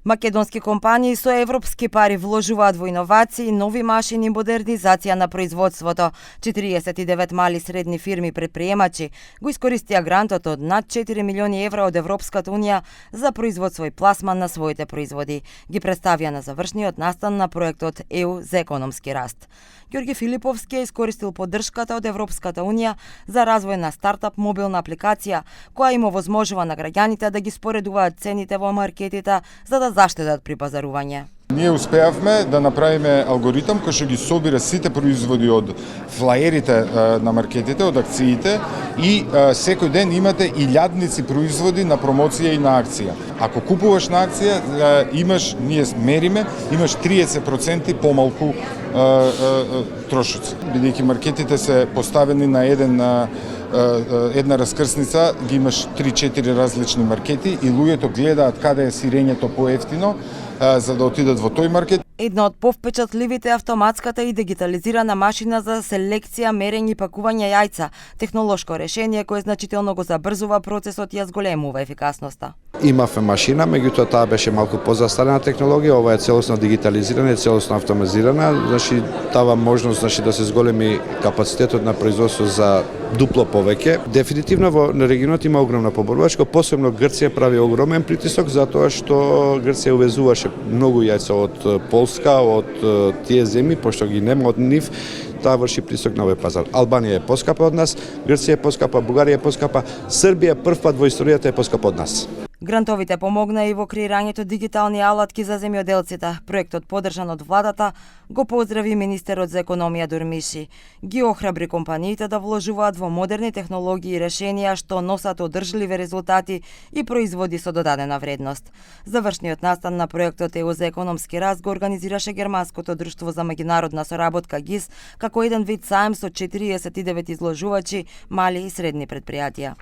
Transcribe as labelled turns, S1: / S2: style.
S1: Македонски компании со европски пари вложуваат во иновации, нови машини и модернизација на производството. 49 мали и средни фирми и предприемачи го искористија грантот од над 4 милиони евра од Европската унија за производство и пласман на своите производи. Ги представија на завршниот настан на проектот ЕУ за економски раст. Ѓорги Филиповски е искористил поддршката од Европската унија за развој на стартап мобилна апликација која им овозможува на граѓаните да ги споредуваат цените во маркетите за да заштедат при пазарување.
S2: Ние успеавме да направиме алгоритам кој што ги собира сите производи од флаерите на маркетите, од акциите и секој ден имате илјадници производи на промоција и на акција. Ако купуваш на акција, ние мериме, имаш 30% помалку трошоци. Бидејќи маркетите се поставени на една раскрсница, ги имаш 3-4 различни маркети и луѓето гледаат каде е сирењето поевтино за да отидат во тој маркет.
S1: Една од повпечатливите е автоматската и дигитализирана машина за селекција, мерење и пакување јајца, технолошко решение кое значително го забрзува процесот и ја зголемува ефикасноста.
S3: Имавме машина, меѓутоа таа беше малку позастарена технологија, ова е целосно дигитализирана и целосно автоматизирана, дава можност да се зголеми капацитетот на производство за дупло повеќе. Дефинитивно во регионот има огромна поборувачка, посебно Грција прави огромен притисок затоа што Грција увезуваше многу јајца од Полска, од тие земји, пошто ги нема од нив, таа врши притисок на овој пазар. Албанија е поскапа од нас, Грција е поскапа, Бугарија е поскапа, Србија првпат во историјата е поскапа од нас.
S1: Грантовите помогна и во креирањето дигитални алатки за земјоделците. Проектот поддржан од владата го поздрави министерот за економија Дурмиши. Ги охрабри компаниите да вложуваат во модерни технологии и решенија што носат одржливи резултати и производи со додадена вредност. Завршниот настан на проектот ЕУ за економски раст го организираше Германското друштво за меѓународна соработка ГИС како еден вид саем со 49 изложувачи, мали и средни предпријатија.